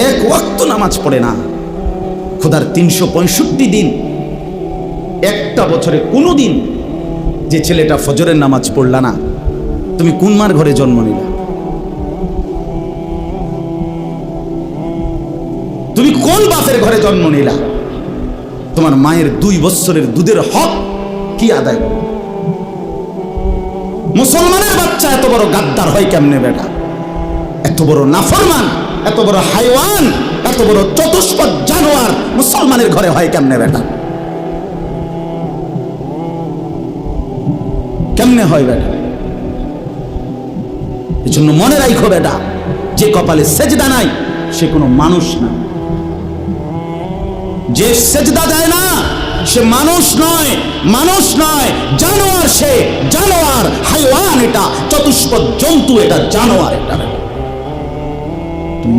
এক ওয়াক্ত নামাজ পড়ে না। খোদার 365 দিন, একটা বছরে কোনো দিন যে ছেলেটা ফজরের নামাজ পড়লা না, তুমি কোন মার ঘরে জন্ম নিলা? তুমি কোন বাপের ঘরে জন্ম নিলা? তোমার মায়ের 2 বছরের দুধের হক কি আদায় করবে? মুসলমানের বাচ্চা এত বড় গাদ্দার হয় কেমনে বেটা? এত বড় নাফরমান, এত বড় হাইওয়ান, এত বড় চতুষ্পদ জানোয়ার মুসলমানের ঘরে হয় কেমনে বেটা? কেমনে হয় বেটা? এই জন্য মনে রাখো বেটা, যে কপালে সেজদা নাই সে কোনো মানুষ না। যে সেজদা দেয় না সে মানুষ নয়, মানুষ নয়, জানোয়ার। সে জানোয়ার, হাইওয়ান, এটা চতুষ্পদ জন্তু, এটা জানোয়ার, এটা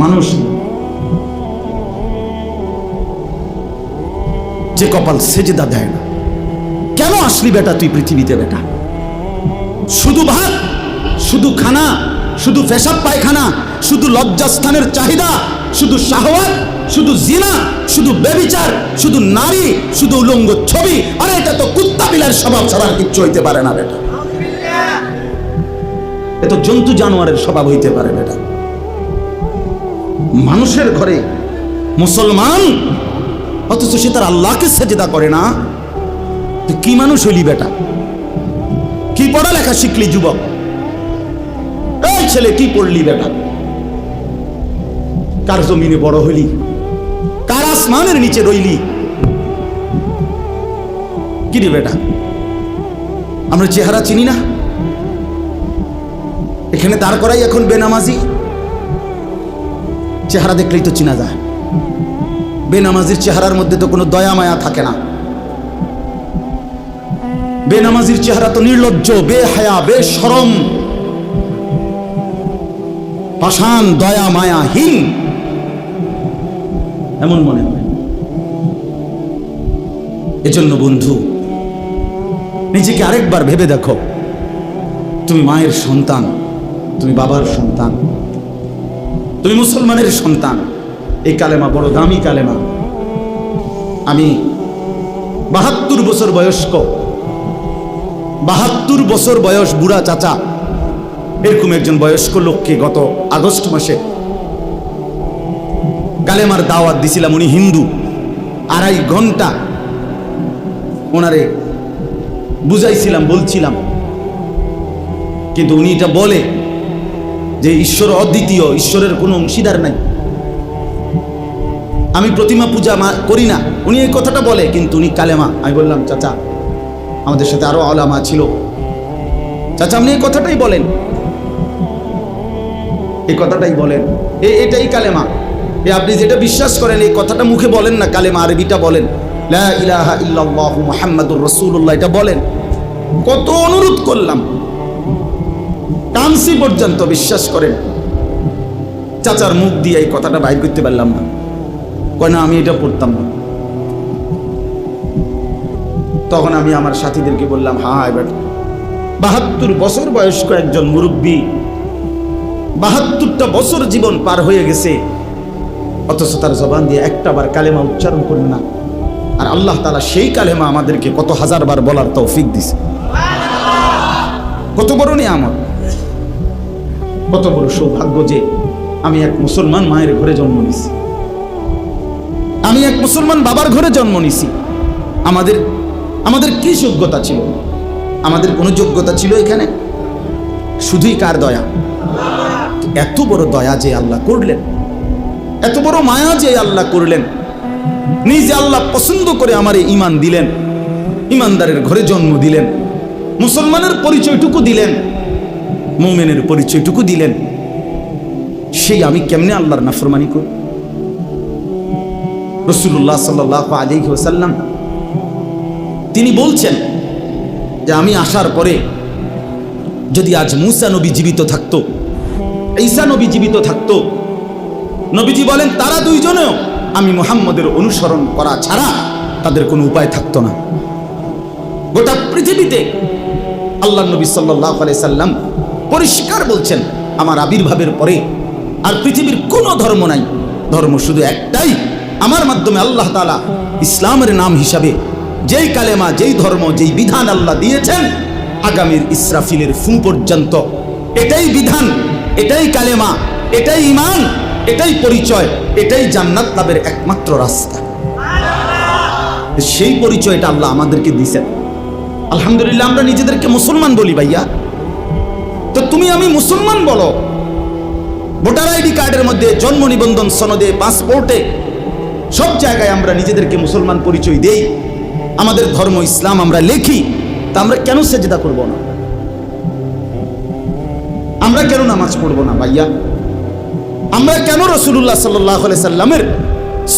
মানুষ না। যে কপাল সেজদা দেয় না। কেন আসলি বেটা তুই পৃথিবীতে বেটা? শুধু ভাত, শুধু খানা, শুধু পেশাব পায়খানা, শুধু লজ্জাস্থানের চাহিদা, শুধু শাহওয়াত, শুধু জিনা, শুধু ব্যভিচার, শুধু নারী, শুধু উলঙ্গ ছবি। আরে এটা তো কুত্তা বিলার স্বভাব ছাড়া কিচ্ছু হইতে পারে না বেটা। এ তো জন্তু জানোয়ারের স্বভাব হইতে পারে বেটা। মানুষের ঘরে মুসলমান, অথচ সে তার আল্লাহকে সেজদা করে না। তুই কি মানুষ হইলি বেটা? কি পড়ালেখা শিখলি যুবক? এই ছেলে কি পড়লি বেটা? কার জমিনে বড় হইলি? কার আসমানের নিচে রইলি? কি রে বেটা? আমরা চেহারা চিনি না? এখানে দাঁড় করাই এখন বেনামাজি। চেহারা দেখলেই তো চিনা যায়। বেনামাজির চেহারার মধ্যে তো কোনো দয়া মায়া থাকে না। বেনামাজির চেহারা তো নির্লজ্জ, বেহায়া, বেশরম, পাষাণ, দয়া মায়াহীন, এমন মনে হয়। এজন্য বন্ধু, নিজেকে আরেকবার ভেবে দেখো। তুমি মায়ের সন্তান, তুমি বাবার সন্তান, তুমি মুসলমানের সন্তান। এই কালেমা বড় দামি কালেমা। আমি 72 বছর বয়স্ক, 72 বছর বয়স বুড়া চাচা, এরকম একজন বয়স্ক লোককে গত আগস্ট মাসে কালেমার দাওয়াত দিছিলাম। উনি হিন্দু। 2.5 ঘন্টা ওনারে বুঝাইছিলাম, বলছিলাম, কিন্তু উনি এটা বলে যে ঈশ্বর অদ্বিতীয়, ঈশ্বরের কোনো অংশীদার নাই। আমি প্রতিমা পূজা করি না, উনি এই কথাটা বলে, কিন্তু উনি কালেমা। আমি বললাম, চাচা, আমাদের সাথে আরো আলেমা ছিল, চাচা আপনি এই কথাটাই বলেন, এই কথাটাই বলেন, এটাই কালেমা। আপনি যেটা বিশ্বাস করেন এই কথাটা মুখে বলেন না, কালেমা আরবিটা বলেন, লা ইলাহা ইল্লাল্লাহু মুহাম্মাদুর রাসূলুল্লাহ, এটা বলেন। কত অনুরোধ করলাম, কানসি পর্যন্ত, বিশ্বাস করেন চাচার মুখ দিয়ে এই কথাটা বাইর করতে পারলাম না। কয় না, আমি এটা পড়তাম না। তখন আমি আমার সাথীদেরকে বললাম, হ্যাঁ এবার 72 বছর বয়স্ক একজন মুরব্বী, 72টা বছর জীবন পার হয়ে গেছে, অথচ তার জবান দিয়ে একটাবার কালেমা উচ্চারণ করে না। আর আল্লাহ তাআলা সেই কালেমা আমাদেরকে কত হাজার বার বলার তৌফিক দিছে। কত বড় নিয়ামত, কত বড় সৌভাগ্য যে আমি এক মুসলমান মায়ের ঘরে জন্ম নিছি, আমি এক মুসলমান বাবার ঘরে জন্ম নিছি। আমাদের কি যোগ্যতা ছিল? আমাদের কোনো যোগ্যতা ছিল এখানে? শুধুই কার দয়া? এত বড় দয়া যে আল্লাহ করলেন, এত বড় মায়া যে আল্লাহ করলেন, নিজে আল্লাহ পছন্দ করে আমারে ঈমান দিলেন, ঈমানদারের ঘরে জন্ম দিলেন, মুসলমানের পরিচয়টুকু দিলেন, মুমিনের পরিচয়টুকু দিলেন। সেই আমি কেমনে আল্লাহর নাফরমানি করি? রাসূলুল্লাহ সাল্লাল্লাহু আলাইহি ওয়াসাল্লাম তিনি বলছেন যে আমি আসার পরে যদি আজ মুসা নবী জীবিত থাকতো, ঈসা নবী জীবিত থাকতো, নবীজি বলেন তারা দুইজনেও আমি মুহাম্মদের অনুসরণ করা ছাড়া তাদের কোনো উপায় থাকতো না। গোটা পৃথিবীতে আল্লাহর নবী সাল্লাল্লাহু আলাইহি সাল্লাম পরিষ্কার বলছেন, আমার আবির্ভাবের পরে আর পৃথিবীর কোনো ধর্ম নাই, ধর্ম শুধু একটাই। আমার মাধ্যমে আল্লাহ তাআলা ইসলামের নাম হিসাবে যেই কালেমা, যেই ধর্ম, যেই বিধান আল্লাহ দিয়েছেন, আগামীর ইসরাফিলের ফু পর্যন্ত এটাই বিধান, এটাই কালেমা, এটাই ঈমান, এটাই পরিচয়, এটাই জান্নাত লাভের একমাত্র রাস্তা। সেই পরিচয়টা আল্লাহ আমাদেরকে দিয়েছেন। আলহামদুলিল্লাহ, আমরা নিজেদেরকে মুসলমান বলি ভাইয়া। তো তুমি আমি মুসলমান বলো, ভোটার আইডি কার্ডের মধ্যে, জন্ম নিবন্ধন সনদে, পাসপোর্টে, সব জায়গায় আমরা নিজেদেরকে মুসলমান পরিচয় দেই, আমাদের ধর্ম ইসলাম আমরা লেখি। তা আমরা কেন সেজদা করব না? আমরা কেন নামাজ পড়বো না ভাইয়া? আমরা কেন রাসূলুল্লাহ সাল্লাল্লাহু আলাইহি সাল্লামের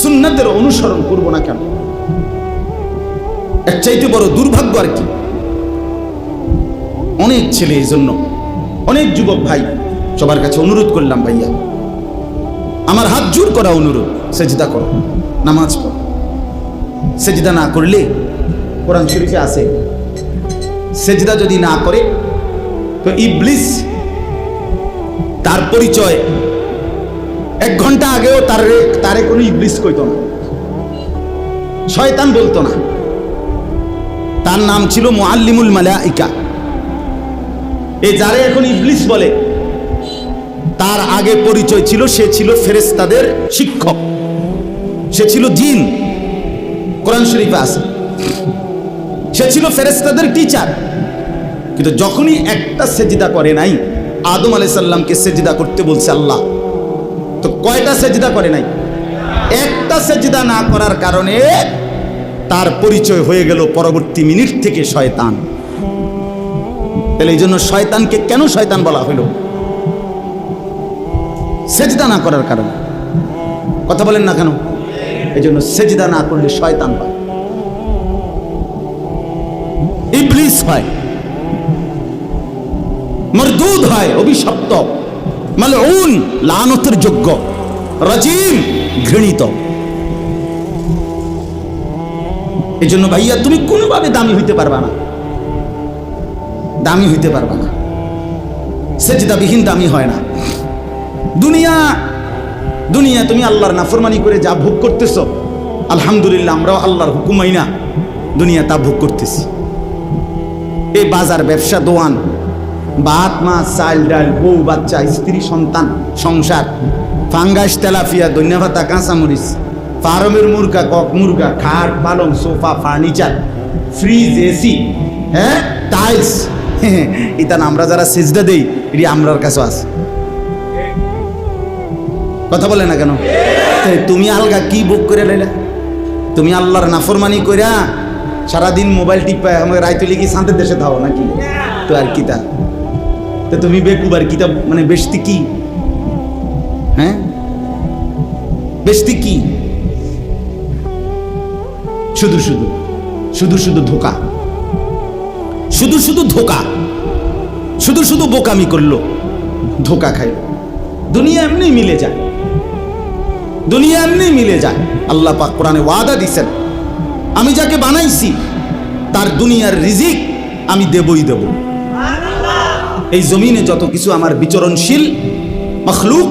সুন্নাতের অনুসরণ করব না কেন? এর চাইতে বড় দুর্ভাগ্য আর কি? অনেক ছেলে, এই জন্য অনেক যুবক ভাই, সবার কাছে অনুরোধ করলাম ভাইয়া, আমার হাত জোর করা অনুরোধ, সেজদা করো, নামাজ পড়ো। সেজদা না করলে, কোরআন শরীফে আছে, সেজদা যদি না করে তো ইবলিস, তার পরিচয় 1 ঘন্টা আগেও তারে কোনো ইবলিস কইতো না, শয়তান বলতো না। তার নাম ছিল মুআল্লিমুল মালাইকা। এই যারে এখন ইবলিস বলে, তার আগে পরিচয় ছিল, সে ছিল ফেরেশতাদের শিক্ষক, সে ছিল জিন। কোরআন শরীফে আছে, সে ছিল ফেরেশতাদের টিচার। কিন্তু যখনই একটা সেজদা করে নাই, আদম আলাইহিস সালামকে সেজদা করতে বলছে আল্লাহ, তো কয়টা সেজদা করে নাই? একটা সেজদা না করার কারণে তার পরিচয় হয়ে গেল পরবর্তী মিনিট থেকে শয়তান। তাহলে এই জন্য শয়তানকে কেন শয়তান বলা হলো? সেজদা না করার কারণে। কথা বলেন না কেন? এই জন্য সেজদা না করলে শয়তান হয়, ইবলিস হয়, মরদুদ হয়, অভিশপ্ত, মালউন, লানতের যোগ্য, রাজিম, ঘৃণিত। এই জন্য ভাইয়া, তুমি কোনোভাবে দামি হইতে পারবা না, দামি হইতে পারবা না। সেজদাবিহীন দামি হয় না। দুনিয়া তুমি আল্লাহর নাফরমানি করে যা ভোগ করতেছ, আলহামদুলিল্লাহ, আমরাও আল্লাহর হুকুম মাইনা দুনিয়া তা ভোগ করতেছি। এই বাজার, ব্যবসা, দোয়ান, ভাত, মাছ, চাল, ডাল, বউ, বাচ্চা, স্ত্রী, সন্তান, সংসার, ফাঙ্গাস, তেলাপিয়া, ধনিয়া পাতা, কাঁচামরিচ, ফার্মের মুরগা, কক মুরগা, খাট, পালং, সোফা, ফার্নিচার, ফ্রিজ, এসি, হ্যাঁ, টাইলস, ইতান আমরা যারা সেজদা দেই, এটি আমরার কাছে আছে। কথা বলে না কেন? তুমি আলগা কি বুক করে লাইলা? তুমি আল্লাহর নাফরমানি কইরা সারাদিন মোবাইল টিপা আমাকে রাইতলি কি শান্তির দেশে থাও নাকি? তো আর কিতা, তো তুমি বেকুবার কিতাব, মানে বেশতি কি? হ্যাঁ, বেশতি কি? শুধু শুধু ধোকা, শুধু ধোকা, শুধু বোকামি করলো, ধোকা খাইল। দুনিয়া এমনি মিলে যায়, দুনিয়া এমনি মিলে যায়। আল্লাহ পাক কোরআনে ওয়াদা দিয়েছেন, আমি যাকে বানাইছি তার দুনিয়ার রিজিক আমি দেবই দেব। এই জমিনে যত কিছু আমার বিচরণশীল মখলুক,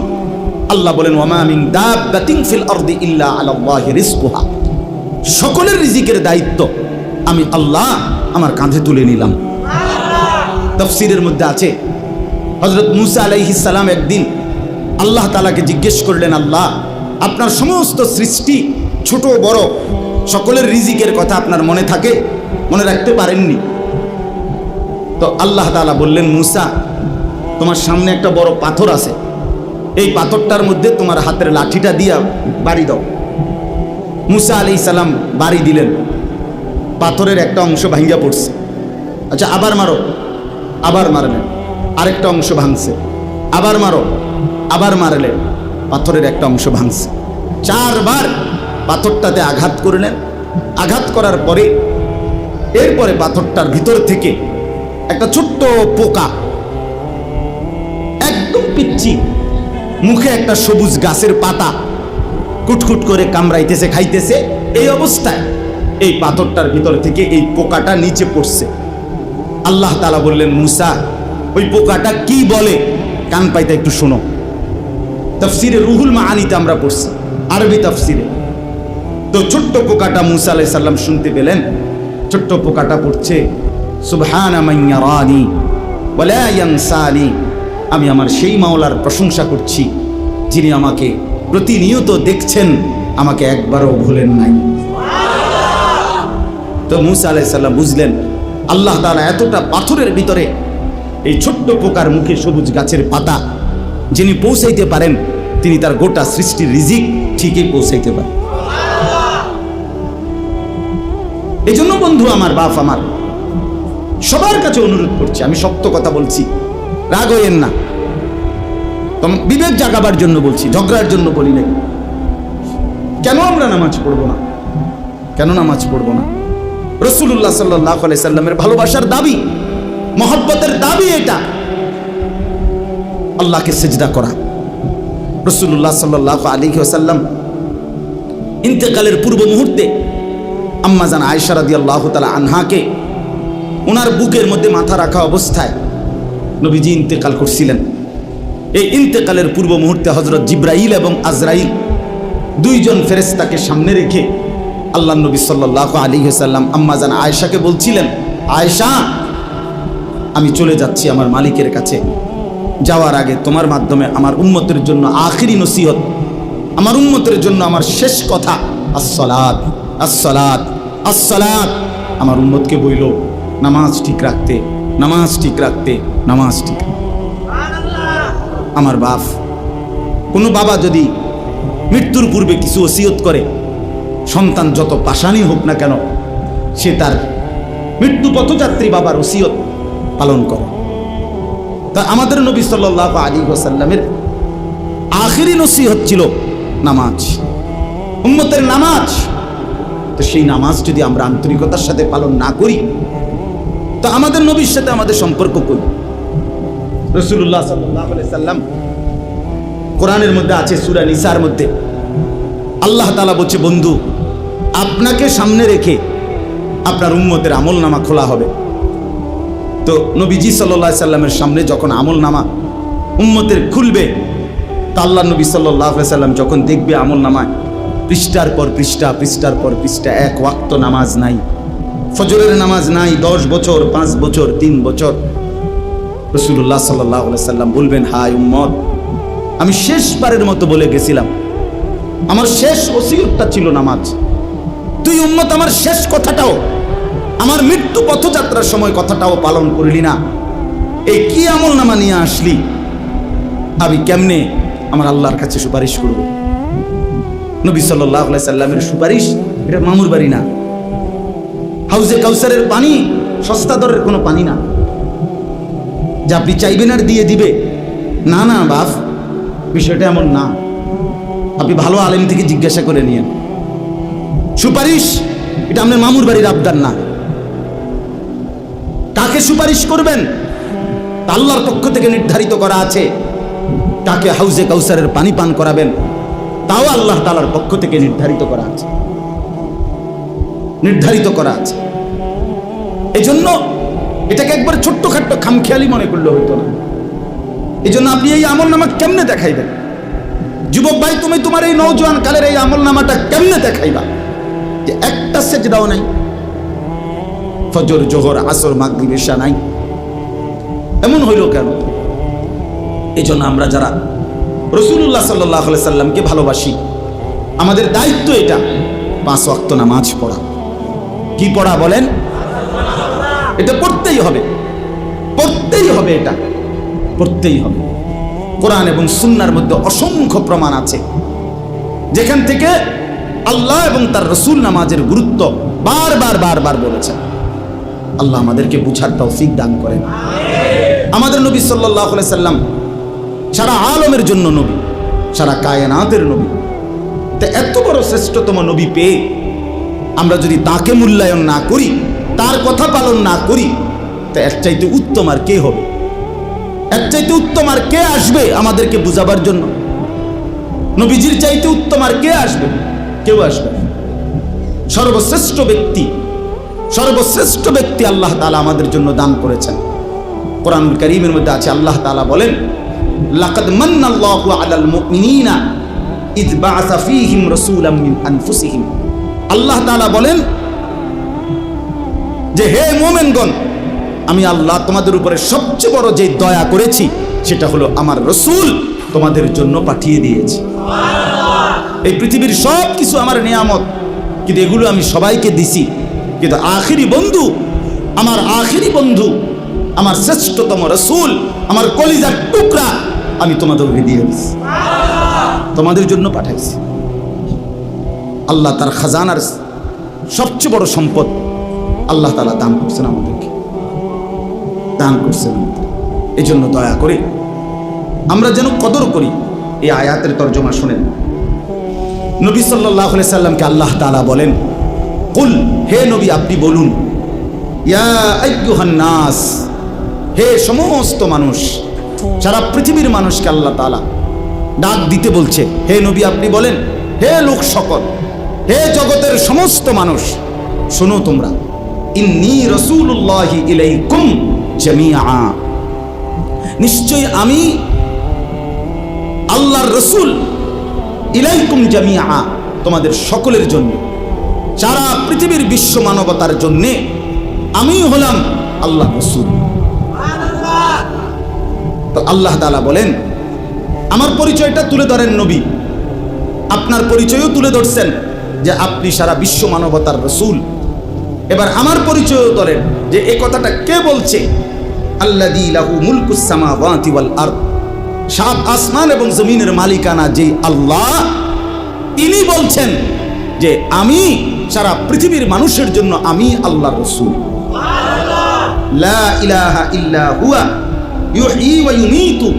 আল্লাহ বলেন, ওয়া মা মিন দাব্বাতিন ফিল আরদি ইল্লা আলাল্লাহি রিজকুহা, সকলের রিজিকের দায়িত্ব আমি আল্লাহ আমার কাঁধে তুলে নিলাম। তাফসীরের মধ্যে আছে, হযরত মূসা আলাইহিস সালাম একদিন আল্লাহ তাআলাকে জিজ্ঞেস করলেন, আল্লাহ, আপনার সমস্ত সৃষ্টি, ছোট বড় সকলের রিজিকের কথা আপনার মনে থাকে, মনে রাখতে পারেননি? তো আল্লাহ তাআলা বললেন, মূসা, তোমার সামনে একটা বড় পাথর আছে, এই পাথরটার মধ্যে তোমার হাতের লাঠিটা দিয়া বাড়ি দাও। মূসা আলাইহিস সালাম বাড়ি দিলেন, পাথরের একটা অংশ ভাঙ্গা পড়ছে। আচ্ছা, আবার মারো, আবার মারলেন, আরেকটা অংশ ভাঙছে, আবার মারো, আবার মারলেন, পাথরের একটা অংশ ভাঙছে। 4 বার পাথরটাতে আঘাত করলেন। আঘাত করার পরে এরপরে পাথরটার ভিতর থেকে একটা ছোট্ট পোকা, একদম পিচ্চি, মুখে একটা সবুজ গাছের পাতা, কুটকুট করে কামড়াইতেছে, খাইতেছে। এই অবস্থায় এই পাথরটার ভিতর থেকে এই পোকাটা নিচে পড়ছে। আল্লাহ তাআলা বললেন, মূসা, ওই পোকাটা কি বলে কান পাইতে একটু শোনো। তাফসিরে রুহুল মাআনিতে আমরা পড়ছি, আরবি তাফসিরে। তো ছোট্ট পোকাটা মুসা আলাইহিস সালাম শুনতে পেলেন, ছোট্ট পোকাটা পড়ছে সুবহানা মান ইয়ারানি ওয়া লা ইয়ানসানি। আমি আমার সেই মাওলার প্রশংসা করছি যিনি আমাকে প্রতিনিয়ত দেখছেন, আমাকে একবারও ভুলেন নাই। তো মুসা আলাইহিস সালাম বুঝলেন আল্লাহ তাআলা এতটা পাথরের ভিতরে এই ছোট্ট পোকার মুখে সবুজ গাছের পাতা যিনি পৌঁছাইতে পারেন, তিনি তার গোটা সৃষ্টির রিজিক ঠিকই পৌঁছাইতে পারেন। এই জন্য বন্ধু আমার, বাপ আমার, সবার কাছে অনুরোধ করছি, আমি শক্ত কথা বলছি, রাগ হইয়েন না, বিবেক জাগাবার জন্য বলছি, ঝগড়ার জন্য বলি নাই। কেন আমরা নামাজ পড়বো না? কেন নামাজ পড়বো না? রাসূলুল্লাহ সাল্লাল্লাহু আলাইহি সাল্লামের ভালোবাসার দাবি, মহব্বতের দাবি এটা, আল্লাহকে সিজদা করা। রাসূলুল্লাহ সাল্লাল্লাহু আলাইহি ওয়াসাল্লাম ইন্তেকালের পূর্ব মুহূর্তে আম্মা জান আয়েশা রাদিয়াল্লাহু তাআলা আনহাকে ওনার বুকের মধ্যে মাথা রাখা অবস্থায় নবীজি ইন্তেকাল করছিলেন। এই ইন্তেকালের পূর্ব মুহূর্তে হযরত জিবরাইল এবং আজরাইল দুইজন ফেরেশতাকে সামনে রেখে আল্লাহ নবী সাল্লাল্লাহু আলাইহি ওয়াসাল্লাম আম্মা জান আয়েশাকে বলছিলেন, আয়েশা, আমি চলে যাচ্ছি আমার মালিকের কাছে, যাওয়ার আগে তোমার মাধ্যমে আমার উম্মতের জন্য আখিরি নসিহত, আমার উম্মতের জন্য আমার শেষ কথা, আসসালাত আসসালাত আসসালাত। আমার উম্মতকে বইল নামাজ ঠিক রাখতে, নামাজ ঠিক রাখতে, নামাজ ঠিক। আমার বাপ, কোনো বাবা যদি মৃত্যুর পূর্বে কিছু ওসিয়ত করে, সন্তান যত পাষাণই হোক না কেন, সে তার মৃত্যু পথযাত্রী বাবার ওসিয়ত পালন করে। তা আমাদের নবী সাল্লাল্লাহু আলাইহি ওয়াসাল্লামের আখিরি নসিহত ছিল নামাজ, উম্মতের নামাজ। তো সেই নামাজ যদি আমরা আন্তরিকতার সাথে পালন না করি, তো আমাদের নবীর সাথে আমাদের সম্পর্ক কই? রাসূলুল্লাহ সাল্লাল্লাহু আলাইহি সাল্লাম কোরআনের মধ্যে আছে, সূরা নিসার মধ্যে আল্লাহ তাআলা বলছে, বন্ধু, আপনাকে সামনে রেখে আপনার উম্মতের আমলনামা খোলা হবে। তো নবীজি সাল্লাল্লাহু আলাইহি সাল্লামের সামনে যখন আমলনামা উম্মতের খুলবে, তা আল্লাহ নবী সাল্লাল্লাহু আলাইহি সাল্লাম যখন দেখবে আমলনামায় পৃষ্ঠার পর পৃষ্ঠা, পৃষ্ঠার পর পৃষ্ঠা, এক ওয়াক্ত নামাজ নাই, ফজরের নামাজ নাই, 10 বছর, 5 বছর, 3 বছর, রাসূলুল্লাহ সাল্লাল্লাহু আলাইহি সাল্লাম বলবেন, হায় উম্মত, আমি শেষবারের মতো বলে গেছিলাম, আমার শেষ ওসিয়তটা ছিল নামাজ। তুই উম্মত আমার শেষ কথাটাও, আমার মৃত্যু পথযাত্রার সময় কথাটাও পালন করলি না। এই কি আমলনামা নিয়ে আসলি? আমি কেমনে আমার আল্লাহর কাছে সুপারিশ করব? নবী সাল্লাল্লাহু আলাইহি সাল্লামের সুপারিশ এটা মামুর বাড়ি না, হাউজে কাউসারের পানি সস্তা দরের কোনো পানি না যে আপনি চাইবেন আর দিয়ে দিবে। না না বাপ, বিষয়টা এমন না। আপনি ভালো আলেম থেকে জিজ্ঞাসা করে নিয়েন। সুপারিশ এটা আপনার মামুর বাড়ির আবদার না। কাকে সুপারিশ করবেন আল্লাহর পক্ষ থেকে নির্ধারিত করা আছে। কাকে হাউজে কাউসারের পানি পান করাবেন তাও আল্লাহ তাআলার পক্ষ থেকে নির্ধারিত করা আছে, নির্ধারিত করা আছে। এই জন্য এটাকে একবার ছোট্টখাট্ট খামখেয়ালি মনে করলে হইতো না। এই জন্য আপনি এই আমলনামা কেমনে দেখাইবেন? যুবক ভাই, তুমি তোমার এই নওজোয়ান কালের এই আমলনামাটা কেমনে দেখাইবা যে একটা সেজদাও নাই, ফজর, জোহর, আসর, মাগরিব, ইশা নাই? এমন হইল কেন? এই জন্য আমরা যারা রাসূলুল্লাহ সাল্লাল্লাহু আলাইহি সাল্লামকে ভালোবাসি, আমাদের দায়িত্ব এটা 5 ওয়াক্ত নামাজ পড়া। কি পড়া বলেন? এটা পড়তেই হবে, পড়তেই হবে, এটা পড়তেই হবে। কোরআন এবং সুন্নাহর মধ্যে অসংখ্য প্রমাণ আছে যেখান থেকে আল্লাহ এবং তার রাসূল নামাজের গুরুত্ব বারবার বারবার বলেছেন। আল্লাহ আমাদেরকে বুঝার তৌফিক দান করেন। আমাদের নবী সাল্লাল্লাহু আলাইহি সাল্লাম সারা আলমের জন্য নবী, সারা কায়নাতের নবী। তা এত বড় শ্রেষ্ঠতম নবী পেয়ে আমরা যদি তাকে মূল্যায়ন না করি, তার কথা পালন না করি, তা এর চাইতে উত্তম আর কে হবে? এর চাইতে উত্তম আর কে আসবে আমাদেরকে বুঝাবার জন্য? নবীজির চাইতে উত্তম আর কে আসবে? কেউ আসবে। সর্বশ্রেষ্ঠ ব্যক্তি, সর্বশ্রেষ্ঠ ব্যক্তি আল্লাহ তাআলা আমাদের জন্য দান করেছেন। কোরআনুল কারীমের মধ্যে আছে, আল্লাহ তাআলা বলেন, লাকাদ মান্নাল্লাহু আলাল মুমিনিনা ইয বাআসা ফীহিম রাসূলাম মিন আনফুসিহিম। আল্লাহ তাআলা বলেন যে হে মুমিনগণ, আমি আল্লাহ তোমাদের উপরে সবচেয়ে বড় যে দয়া করেছি সেটা হলো আমার রাসূল তোমাদের জন্য পাঠিয়ে দিয়েছি। এই পৃথিবীর সব কিছু আমার নিয়ামত, কিন্তু এগুলো আমি সবাইকে দিছি, কিন্তু আখিরি বন্ধু, আমার আখিরি বন্ধু, আমার শ্রেষ্ঠতম রাসূল, আমার কলিজার টুকরা আমি তোমাদেরকে দিয়ে দিছি, তোমাদের জন্য পাঠাইছি। আল্লাহ তার খাজানার সবচেয়ে বড় সম্পদ আল্লাহ তাআলা দান করছেন আমাদেরকে, দান করছেন। এই জন্য দয়া করে আমরা যেন কদর করি। এই আয়াতের তর্জমা শুনেন। নবী সাল্লাল্লাহু আলাইহি সাল্লামকে আল্লাহ তাআলা বলেন, কুল, হে নবী আপনি বলুন, ইয়া আইয়ুহান নাস, হে সমস্ত মানুষ, সারা পৃথিবীর মানুষকে আল্লাহ তাআলা ডাক দিতে বলছে। হে নবী আপনি বলেন, হে লোক সকল, হে জগতের সমস্ত মানুষ, শোনো তোমরা, ইন্নী রাসূলুল্লাহি ইলাইকুম জামিআ, নিশ্চয়ই আমি আল্লাহর রাসূল, ইলাইকুম জামিআ, তোমাদের সকলের জন্য, সারা পৃথিবীর বিশ্ব মানবতার জন্য আমি হলাম আল্লাহর রাসূল। তো আল্লাহ তাআলা বলেন, আমার পরিচয়টা তুলে ধরেন নবী, আপনার পরিচয়ও তুলে ধরছেন যে আপনি সারা বিশ্ব মানবতার রাসূল। এবার আমার পরিচয়ও ধরেন যে এই কথাটা কে বলছে। আল্লাযী লাহু মুলকুস সামাওয়াতি ওয়াল আরদ, সাত আসমান এবং জমিনের মালিকানা যে আল্লাহ, তিনি বলছেন যে আমি সারা পৃথিবীর মানুষের জন্য আমি আল্লাহর রাসূল। লা ইলাহা ইল্লা হুয়া ইউহয়ী ওয়া ইউমীতু,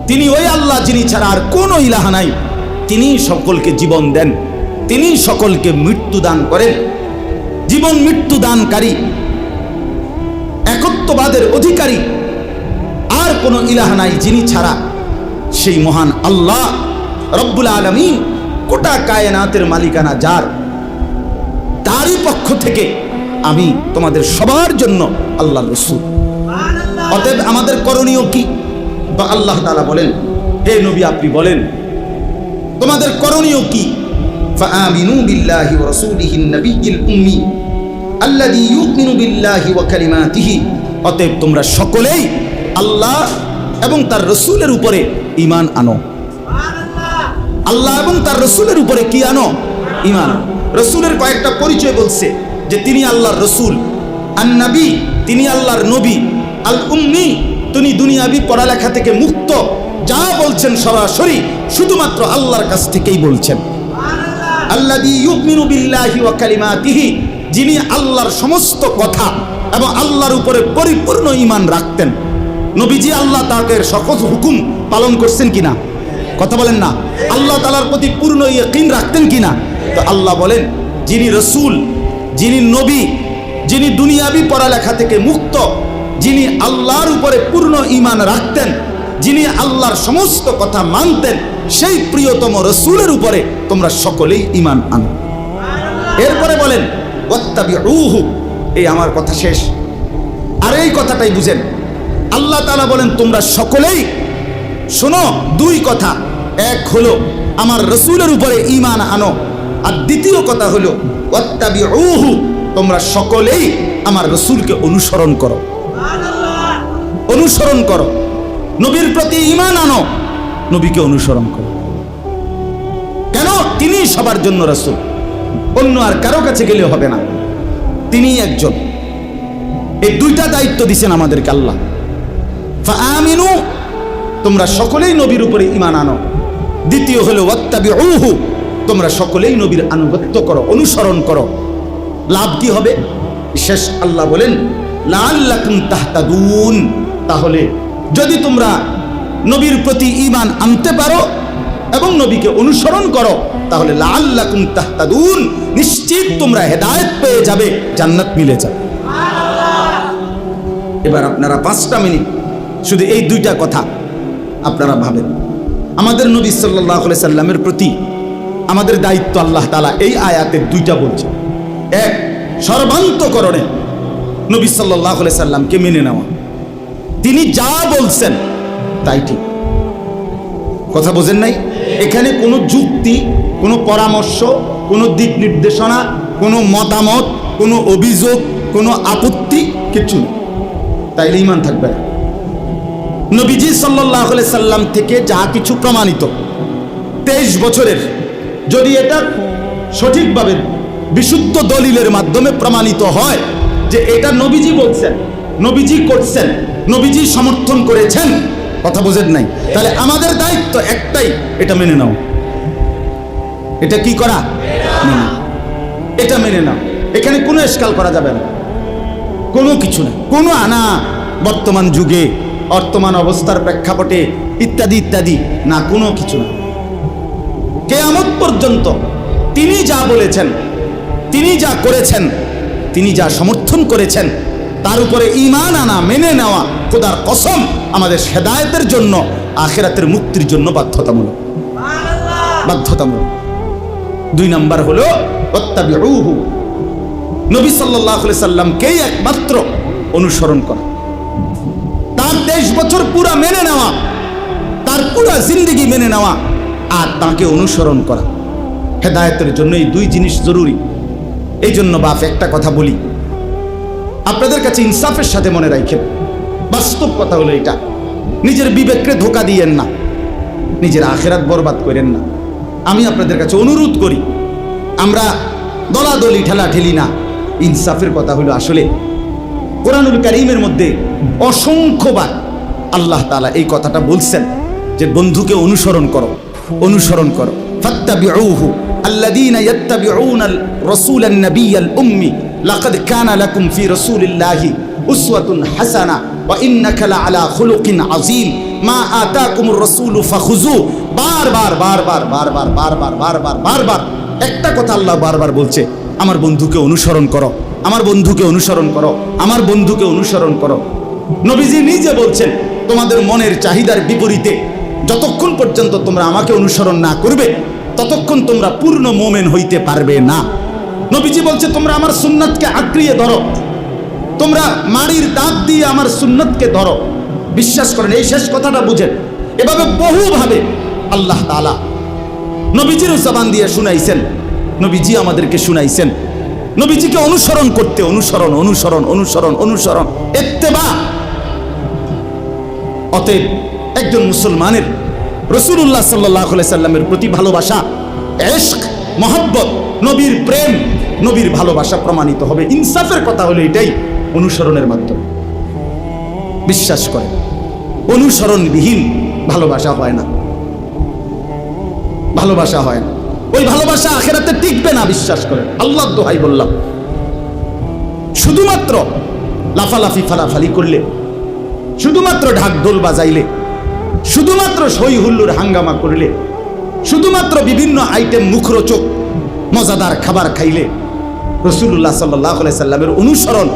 তিনি ওই আল্লাহ যিনি ছাড়া আর কোনো ইলাহ নাই, তিনি সকলকে জীবন দেন, তিনি সকলকে মৃত্যু দান করেন। জীবন মৃত্যু দানকারী, একত্ববাদের অধিকারী আর কোনো ইলাহ নাই যিনি ছাড়া। সেই মহান আল্লাহ রব্বুল আলামিন, গোটা কায়নাতের মালিকানা যার, তারই পক্ষ থেকে আমি তোমাদের সবার জন্য আল্লাহর রাসূল। অতএব আমাদের করণীয় কি? বা আল্লাহ তাআলা বলেন, হে নবী আপনি বলেন তোমাদের করণীয় কি? ফাআমিনু বিল্লাহি ওয়া রাসূলিহিন নাবিয়্যিল উম্মি আল্লাযী ইউমিনু বিল্লাহি ওয়া কালিমাতিহি, অতএব তোমরা সকলেই আল্লাহ এবং তার রাসূলের উপরে ঈমান আনো। আল্লাহ এবং তার রাসূলের উপরে কি আনো? ঈমান। রাসূলের কয়েকটা পরিচয় বলছে যে তিনি আল্লাহর রাসূল, আন-নবী তিনি আল্লাহর নবী, আল উম্মি তিনি দুনিয়াবি পড়ালেখা থেকে মুক্ত, যা বলছেন সরাসরি শুধুমাত্র আল্লাহর কাছ থেকেই বলছেন। আল্লাযী ইউমিনু বিল্লাহি ওয়া কালিমাতিহি, যিনি আল্লাহর সমস্ত কথা এবং আল্লাহর উপরে পরিপূর্ণ ঈমান রাখতেন। নবীজি আল্লাহ তাআলার সকল হুকুম পালন করছেন কিনা? কথা বলেন না। আল্লাহ তাআলার প্রতি পূর্ণ ইয়াকিন রাখতেন কিনা? তো আল্লাহ বলেন, যিনি রাসূল, যিনি নবী, যিনি দুনিয়াবি পড়ালেখা থেকে মুক্ত, যিনি আল্লাহর উপরে পূর্ণ ঈমান রাখতেন, যিনি আল্লাহর সমস্ত কথা মানতেন, সেই প্রিয়তম রাসূলের উপরে তোমরা সকলেই ঈমান আনো। এরপরে বলেন ওয়াত্তাবিউহু, এই আমার কথা শেষ। আর এই কথাটাই বুঝেন, আল্লাহ তাআলা বলেন তোমরা সকলেই শোনো। দুই কথা, এক হলো আমার রাসূলের উপরে ঈমান আনো, আর দ্বিতীয় কথা হলো ওয়াত্তাবিউহু, তোমরা সকলেই আমার রাসূলকে অনুসরণ করো। অনুসরণ করো, নবীর প্রতি ঈমান আনো, নবীকে অনুসরণ করো। কেন? তিনি সবার জন্য রাসূল, অন্য আর কারো কাছে গেলে হবে না, তিনি একজন। এই দুইটা দায়িত্ব দিয়েছেন আমাদেরকে আল্লাহ। ফাআমিনু, তোমরা সকলেই নবীর উপরে ঈমান আনো। দ্বিতীয় হলো ওয়াত্তাবিউহু, তোমরা সকলেই নবীর আনুগত্য করো, অনুসরণ করো। লাভ কি হবে? শেষ আল্লাহ বলেন লাআল্লাকুম তাহতাদুন, তাহলে যদি তোমরা নবীর প্রতি ঈমান আনতে পারো এবং নবীকে অনুসরণ করো, তাহলে লাআল্লাকুম তাহতাদুন, নিশ্চিত তোমরা হেদায়েত পেয়ে যাবে, জান্নাত মিলে যাবে। এবার আপনারা 5টা মিনিট শুধু এই দুইটা কথা আপনারা ভাবেন। আমাদের নবী সাল্লাল্লাহু আলাইহি সাল্লামের প্রতি আমাদের দায়িত্ব আল্লাহ তাআলা এই আয়াতে দুইটা বলছে। এক, সর্বান্তকরণে নবী সাল্লাল্লাহু আলাইহি সাল্লামকে মেনে নেওয়া, তিনি যা বলছেন তাই ঠিক। কথা বোঝেন নাই? এখানে কোনো যুক্তি, কোনো পরামর্শ, কোনো দিক নির্দেশনা, কোনো মতামত, কোনো অভিযোগ, কোনো আপত্তি কিচ্ছু নেই। তাইলে ঈমান থাকবে না। নবীজি সাল্লাল্লাহু আলাইহি সাল্লাম থেকে যা কিছু প্রমাণিত 23 বছরের, যদি এটা সঠিকভাবে বিশুদ্ধ দলিলের মাধ্যমে প্রমাণিত হয় যে এটা নবীজি বলছেন, নবীজি করছেন, নবীজি সমর্থন করেছেন, কথা বোঝেন নাই, তাহলে আমাদের দায়িত্ব একটাই, এটা মেনে নাও। এটা কি করা? এটা মেনে নাও। এখানে কোনো এশকাল করা যাবে না, কোনো কিছু না, কোনো আনা বর্তমান যুগে, বর্তমান অবস্থার প্রেক্ষাপটে ইত্যাদি ইত্যাদি না, কোনো কিছু না। কিয়ামত পর্যন্ত তিনি যা বলেছেন, তিনি যা করেছেন, তিনি যা সমর্থন করেছেন, তার উপরে ঈমান আনা, মেনে নেওয়া খোদার কসম আমাদের হেদায়েতের জন্য, আখিরাতের মুক্তির জন্য বাধ্যতামূলক। বাধ্যতামূলক। 2 নাম্বার হলো ওয়াত্তাবিউহু, নবী সাল্লাল্লাহু আলাইহি সাল্লামকেই একমাত্র অনুসরণ করা, তার 23 বছর পুরা মেনে নেওয়া, তার পুরা জিন্দেগি মেনে নেওয়া আর তাকে অনুসরণ করা। হেদায়েতের জন্য এই 2 জিনিস জরুরি। এই জন্য বাপ একটা কথা বলি, আপনাদের কাছে ইনসাফের সাথে মনে রাখেন, বাস্তব কথা হলো এটা, নিজের বিবেককে ধোঁকা দিয়েন না, নিজের আখিরাত বরবাদ করেন না। আমি আপনাদের কাছে অনুরোধ করি, আমরা দলাদলি ঠেলাঠেলি না, ইনসাফের কথা হলো আসলে কোরআনুল কারীমের মধ্যে অসংখ্যবার আল্লাহ তাআলা এই কথাটা বলছেন যে বন্ধুকে অনুসরণ করো, অনুসরণ করো। ফাত্তাবিউহু আল্লাযীনা ইয়াত্তাবিউনাল রাসূলান নাবিয়্যাল উম্মি লাকাদ কানা লাকুম ফি রাসূলিল্লাহি উসওয়াতুন হাসানাহ ওয়া ইন্নাকা লাআলা খুলুকিন আযীম মা আতাকুমুর রাসূলু ফাখুযু। বারবার বারবার বারবার বারবার বারবার বারবার একটা কথা আল্লাহ বারবার বলছে, আমার বন্ধুকে অনুসরণ করো, আমার বন্ধুকে অনুসরণ করো, আমার বন্ধুকে অনুসরণ করো। নবীজি নিজে বলছেন, তোমাদের মনের চাহিদার বিপরীতে যতক্ষণ পর্যন্ত তোমরা আমাকে অনুসরণ না করবে ততক্ষণ তোমরা পূর্ণ মুমিন হইতে পারবে না। নবীজি বলছে, তোমরা আমার সুন্নাতকে আঁকড়িয়ে ধরো, তোমরা মাড়ির দাঁত দিয়ে আমার সুন্নাতকে ধরো। বিশ্বাস করেন, এই শেষ কথাটা বুঝেন। এভাবে বহুভাবে আল্লাহ তাআলা নবীজির জবান দিয়ে শুনাইছেন, নবীজি আমাদেরকে শুনাইছেন নবীজিকে অনুসরণ করতে, অনুসরণ অনুসরণ অনুসরণ অনুসরণ ইত্তেবা। অতএব একজন মুসলমানের রাসূলুল্লাহ সাল্লাল্লাহু আলাইহি সাল্লামের প্রতি ভালোবাসা, ইশক, মহব্বত, নবীর প্রেম, নবীর ভালোবাসা প্রমাণিত হবে। ইনসাফের কথা হলো এটাই, অনুসরণের মাধ্যমে। বিশ্বাস করেন, অনুসরণবিহীন ভালোবাসা হয় না, ভালোবাসা হয় না। ওই ভালোবাসা আখিরাতে টিকবে না, বিশ্বাস করেন। আল্লাহর দোহাই বললাম, শুধুমাত্র লাফালাফি ফালাফালি করলে, শুধুমাত্র ঢাকঢোল বাজাইলে, শুধুমাত্র সই হুল্লোড় হাঙ্গামা করলে, শুধুমাত্র বিভিন্ন আইটেম মুখরোচক মজাদার খাবার খাইলে রাসূলুল্লাহ সাল্লাল্লাহু আলাইহি সাল্লামের অনুসরণ,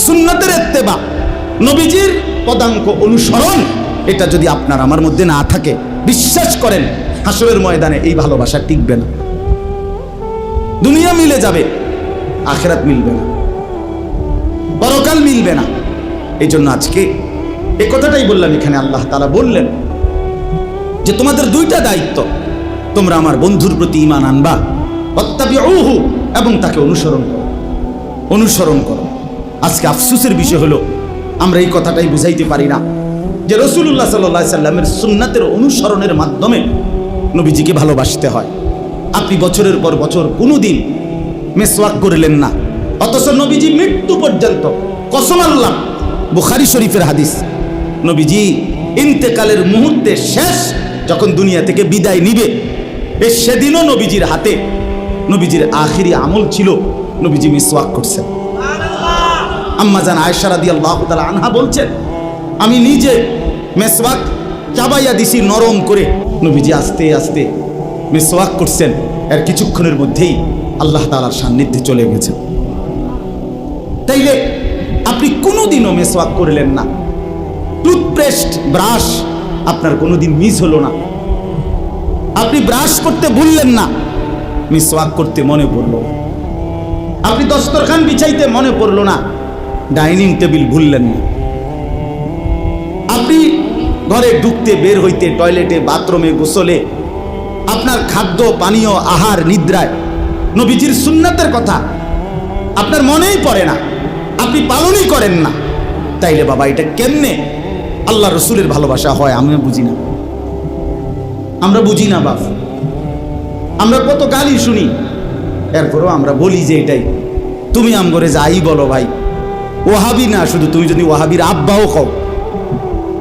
সুন্নাতের ইত্তেবা, নবীজির পদাঙ্ক অনুসরণ, এটা যদি আপনার আমার মধ্যে না থাকে, বিশ্বাস করেন হাসরের ময়দানে এই ভালোবাসা টিকবে না। দুনিয়া মিলে যাবে, আখিরাত মিলবে না, পরকাল মিলবে না। এই জন্য আজকে এই কথাটাই বললাম। এখানে আল্লাহ তাআলা বললেন যে তোমাদের 2টা দায়িত্ব, তোমরা আমার বন্ধুর প্রতি ঈমান আনবা, ওয়াত্তাবিউহু, এবং তাকে অনুসরণ করো, অনুসরণ করো। আজকে আফসোসের বিষয় হলো আমরা এই কথাটাই বুঝাইতে পারি না যে রাসূলুল্লাহ সাল্লাল্লাহু আলাইহি সাল্লামের সুন্নাতের অনুসরণের মাধ্যমে নবীজিকে ভালোবাসতে হয়। আপনি বছরের পর বছর কোনোদিন মেসওয়াক করলেন না, অথচ নবীজি মৃত্যু পর্যন্ত, কসম আল্লাহ, বুখারী শরীফের হাদিস, নবীজি ইন্তেকালের মুহূর্তে শেষ যখন দুনিয়া থেকে বিদায় নিবে, সেদিনও নবীজির হাতে, নবীজির আখিরি আমল ছিল নবীজি মিসওয়াক করছেন। আম্মা জান আয়েশা রাদিয়াল্লাহু তাআলা আনহা বলছেন, আমি নিজে মিসওয়াক চাবাইয়া দিছি নরম করে, নবীজি আস্তে আস্তে মিসওয়াক করছেন, এর কিছুক্ষণের মধ্যেই আল্লাহ তাআলার সান্নিধ্যে চলে গেছেন। তাইলে আপনি কোনোদিনও মিসওয়াক করলেন না, টুথপেস্ট, ব্রাশ আপনার কোনোদিন মিস হলো না, আপনি ব্রাশ করতে ভুললেন না, মিসওয়াক করতে মনে পড়লো, আপনি দস্তরখান বিছাইতে মনে পড়লো না, ডাইনিং টেবিল ভুললেন না, আপনি ঘরে ঢুকতে, বের হইতে, টয়লেটে, বাথরুমে, গোসলে, আপনার খাদ্য পানীয়, আহার, নিদ্রায় নবীজির সুন্নাতের কথা আপনার মনেই পড়ে না, আপনি পালনই করেন না, তাইলে বাবা এটা কেমনে আল্লাহ রসুলের ভালোবাসা হয়? আমি বুঝি না, আমরা বুঝি না বাপ। আমরা কত গালি শুনি, এরপরও আমরা বলি যে এটাই। তুমি আমগরে যাই বলো ভাই, ওয়াহাবি না শুধু, তুমি যদি ওয়াহাবির আব্বাও কও,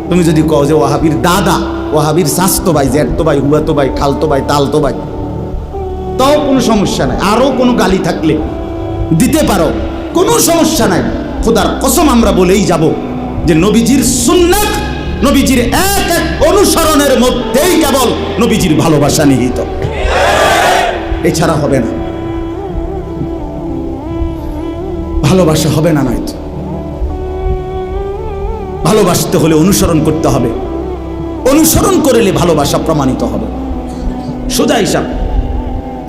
তুমি যদি কও যে ওয়াহাবির দাদা, ওয়াহাবির শাস্তো ভাই, জ্যাঠতো ভাই, হুয়াতো ভাই, খালতো ভাই, তালতো ভাই, তাও কোনো সমস্যা নাই। আরও কোনো গালি থাকলে দিতে পারো, কোনো সমস্যা নাই। খোদার কসম আমরা বলেই যাব যে নবীজির সুন্নাত, নবীজির এক এক অনুসরণের মধ্যেই কেবল নবীজির ভালোবাসা নিহিত, এছাড়া হবে না। ভালোবাসা হবে না, নয় ভালোবাসতে হলে অনুসরণ করতে হবে, অনুসরণ করলে ভালোবাসা প্রমাণিত হবে, সোজা হিসাব।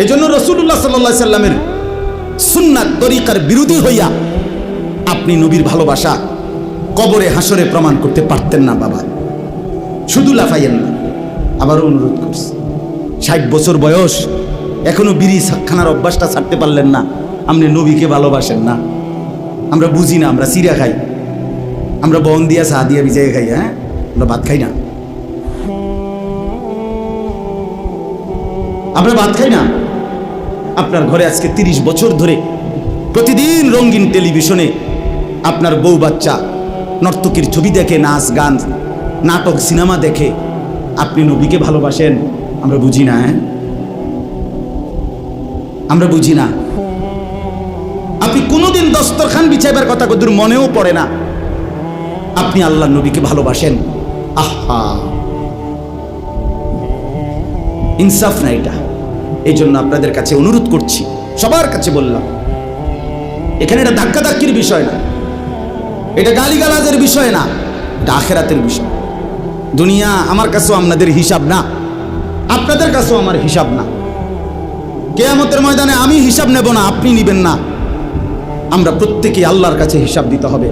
এজন্য রাসূলুল্লাহ সাল্লাল্লাহু আলাইহি সাল্লামের সুন্নাত তরিকার বিরোধী হইয়া আপনি নবীর ভালোবাসা কবরে হাসরে প্রমাণ করতে পারতেন না বাবা। শুধু লাফাইয়েন না, আবারও অনুরোধ করছি, 60 বছর বয়স, এখনো বিড়ি খানার অভ্যাসটা ছাড়তে পারলেন না, আপনি নবীকে ভালোবাসেন না। আমরা বুঝি না, আমরা চিরা খাই, আমরা বন দিয়া চা দিয়া ভিজাই খাই, হ্যাঁ, আমরা ভাত খাই না, আমরা ভাত খাই না। আপনার ঘরে আজকে 30 বছর ধরে প্রতিদিন রঙিন টেলিভিশনে আপনার বউ বাচ্চা নর্তকীর ছবি দেখে, নাচ গান, নাটক, সিনেমা দেখে, আপনি নবীকে ভালোবাসেন? আমরা বুঝি না, হ্যাঁ, আমরা বুঝি না। আপনি কোনোদিন দস্তরখান বিছাইবার কথা কদুর মনেও পড়ে না, আপনি আল্লাহ নবীকে ভালোবাসেন? আহা, ইনসাফ না এটা। এই জন্য আপনাদের কাছে অনুরোধ করছি, সবার কাছে বললাম, এখানে এটা ধাক্কাধাক্কির বিষয় না, এটা গালিগালাজের বিষয় না, এটা আখিরাতের বিষয়। দুনিয়া আমার কাছেও আপনাদের হিসাব না, আপনাদের কাছেও আমার হিসাব না। কিয়ামতের ময়দানে আমি হিসাব নেব না, আপনি নিবেন না, আমরা প্রত্যেকেই আল্লাহর কাছে হিসাব দিতে হবে,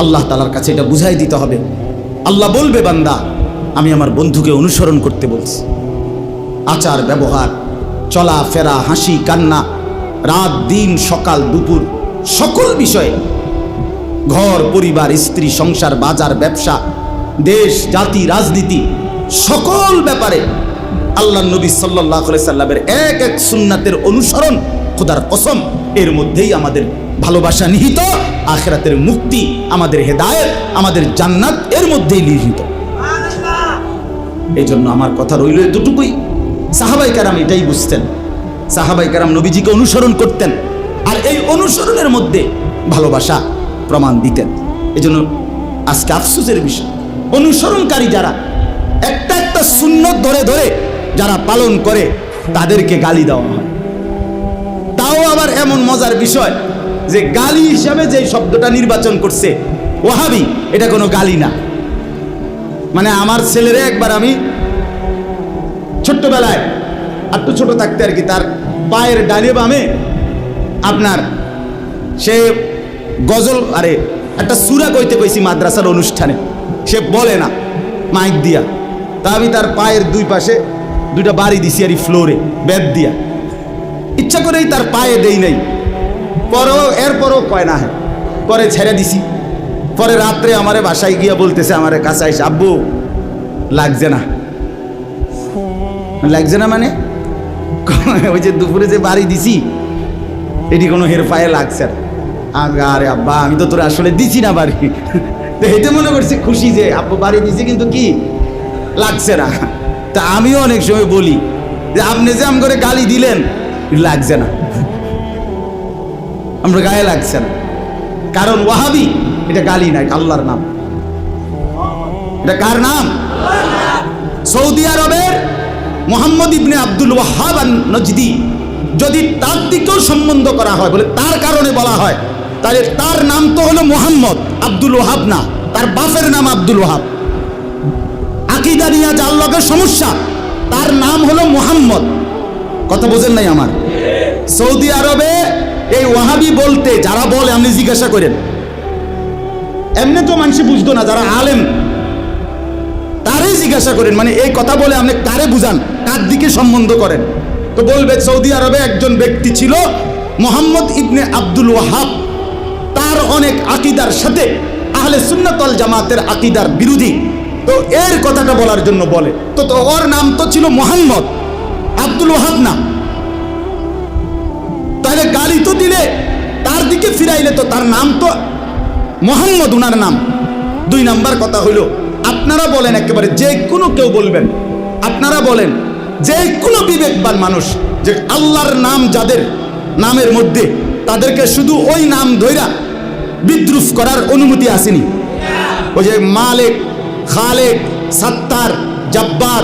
আল্লাহ তাআলার কাছে এটা বুঝাই দিতে হবে। আল্লাহ বলবে, বান্দা আমি আমার বন্ধুকে অনুসরণ করতে বলছি। আচার ব্যবহার, চলা ফেরা, হাসি কান্না, রাত দিন, সকাল দুপুর, সকল বিষয়ে, ঘর পরিবার, স্ত্রী, সংসার, বাজার, ব্যবসা, দেশ জাতি, রাজনীতি, সকল ব্যাপারে আল্লাহ নবী সাল্লাল্লাহু আলাইহি সাল্লামের এক এক সুন্নাতের অনুসরণ, খোদার কসম এর মধ্যেই আমাদের ভালোবাসা নিহিত, আখিরাতের মুক্তি, আমাদের হেদায়েত, আমাদের জান্নাত এর মধ্যেই নিহিত। এই জন্য আমার কথা রইল এতটুকুই। সাহাবায়ে কেরাম এটাই বুঝতেন, সাহাবায়ে কেরাম নবীজিকে অনুসরণ করতেন, আর এই অনুসরণের মধ্যে ভালোবাসা প্রমাণ দিতেন। এই জন্য আজকে আফসোসের বিষয়, অনুসরণকারী যারা একটা একটা সুন্নত ধরে ধরে যারা পালন করে তাদেরকে গালি দেওয়া হয়। তাও আবার এমন মজার বিষয় যে গালি হিসাবে যে শব্দটা নির্বাচন করছে ওয়াহাবি, এটা কোনো গালি না। মানে আমার ছেলেরে একবার আমি ছোট্টবেলায়, একটু ছোট থাকতে আর কি, তার পায়ের ডানে বামে আপনার সে গজল, আরে একটা সূরা কইতে কইছি মাদ্রাসার অনুষ্ঠানে, সে বলে না মাইক দিয়া, তা আমি তার পায়ের দুই পাশে দুইটা বাড়ি দিছি আর ফ্লোরে বেদ দিয়া, ইচ্ছা করেই তার পায়ে দেই নাই, এরপরও কয় না, হ্যাঁ, পরে ছেড়ে দিছি। পরে রাত্রে আমারে বাসায় গিয়া বলতেছে, আমারে কাছে আইসা, আব্বু লাগছে না। লাগছে না মানে ওই যে দুপুরে যে বাড়ি দিছি এটি কোনো হের পায়ে লাগছে না। আরে আব্বা, আমি তো তোরা আসলে দিছি না বাড়ি, তো এতে মনে করছি খুশি যে আব্বু বাড়ি দিছি, কিন্তু কি লাগছে না। তা আমিও অনেক সময় বলি যে আপনি যে করে গালি দিলেন, লাগছে না, আমরা গায়ে লাগছে না। কারণ ওয়াহাবি এটা গালি না, এটা আল্লাহর নাম। এটা কার নাম? সৌদি আরবের মুহাম্মদ ইবনে আব্দুল ওয়াহাব আন-নজদি, যদি তার দিকেও সম্বন্ধ করা হয়, বলে তার কারণে বলা হয়, তাহলে তার নাম তো হলো মুহাম্মদ, আব্দুল ওয়াহাব না, তার বাপের নাম আব্দুল ওয়াহাব। আকীদা নিয়ে যার লগে সমস্যা, তার নাম হলো মুহাম্মদ। কথা বোঝেন নাই আমার? সৌদি আরবে এই ওয়াহাবি বলতে যারা বলে, আপনি জিজ্ঞাসা করেন, এমনি তো মানুষ বুঝতো না, যারা আলেম তারই জিজ্ঞাসা করেন, মানে এই কথা বলে আপনি কারে বুঝান, কার দিকে সম্বন্ধ করেন? তো বলবে সৌদি আরবে একজন ব্যক্তি ছিল মোহাম্মদ ইবনে আব্দুল ওয়াহাব, তার অনেক আকীদার সাথে আহলে সুন্নাত ওয়াল জামাতের আকীদার বিরোধী। তো এর কথাটা বলার জন্য বলে, তো ওর নাম তো ছিল মোহাম্মদ, আব্দুল ওয়াহাব না। তাহলে গালি তো দিলে, তার দিকে ফিরাইলে তো তার নাম তো মোহাম্মদ, উনার নাম। 2 নাম্বার কথা হইল, আপনারা বলেন, একেবারে যে কোনো কেউ বলবেন, আপনারা বলেন যে কোনো বিবেকবান মানুষ যে আল্লাহর নাম যাদের নামের মধ্যে, তাদেরকে শুধু ওই নাম ধইরা বিদ্রুপ করার অনুমতি আসেনি? ওই যে মালিক, খালেক, সাত্তার, জব্বার,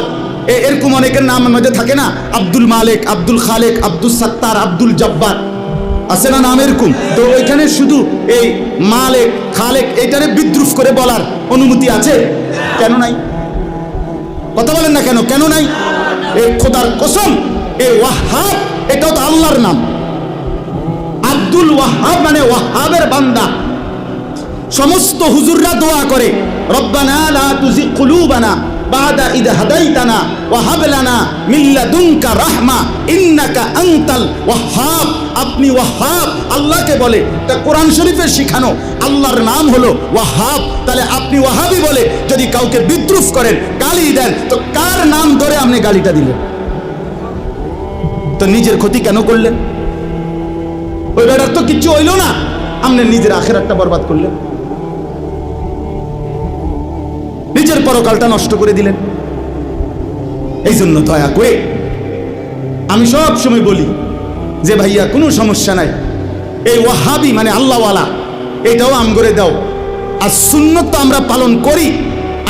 এরকম অনেকের নামের মধ্যে থাকে না, আব্দুল মালিক, আব্দুল খালেক, আব্দুল সাত্তার, আব্দুল জব্বার, আছে না নাম এরকম? তো ওইখানে শুধু এই মালিক, খালেক এইটারে বিদ্রুপ করে বলার অনুমতি আছে? কেন নাই? কথা বলেন না কেন, কেন নাই? এই খোদার কসম, এই ওয়াহাব এটাও তো আল্লাহর নাম। আব্দুল ওয়াহাব মানে ওয়াহাবের বান্দা। সমস্ত হুজুররা দোয়া করে, রব্বানা লা তুজিগ কুলুবানা বাদা ইদ হাদাইতানা ওয়া হাব লানা মিন লাদুনকা রাহমা ইন্নাকা আনতাল ওয়াহাব। আপনি ওয়াহাব, আল্লাহকে বলে, তা কোরআন শরীফে শিখানো আল্লাহর নাম হলো ওয়াহাব। তাহলে আপনি ওয়াহাবি বলে যদি কাউকে বিদ্রুপ করেন, গালি দেন, তো কার নাম ধরে আপনি গালিটা দিলেন? তো নিজের ক্ষতি কেন করলেন? ওই বেটার তো কিচ্ছু হইল না, আপনি নিজের আখিরাতটা বরবাদ করলেন, নিজের পরকালটা নষ্ট করে দিলেন। এই জন্য দয়া করে আমি সব সময় বলি যে ভাইয়া কোনো সমস্যা নাই, এই ওয়াহাবি মানে আল্লাহওয়ালা এটাও আম করে দাও, আর সুন্নত তো আমরা পালন করি,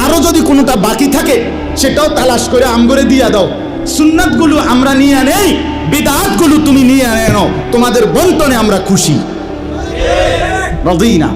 আরো যদি কোনোটা বাকি থাকে সেটাও তালাশ করে আম করে দিয়া দাও। সুন্নাতগুলো আমরা নিয়ে নেই, বিদআতগুলো তুমি নিয়ে আনো, তোমাদের বন্টনে আমরা খুশি। রাদিনা।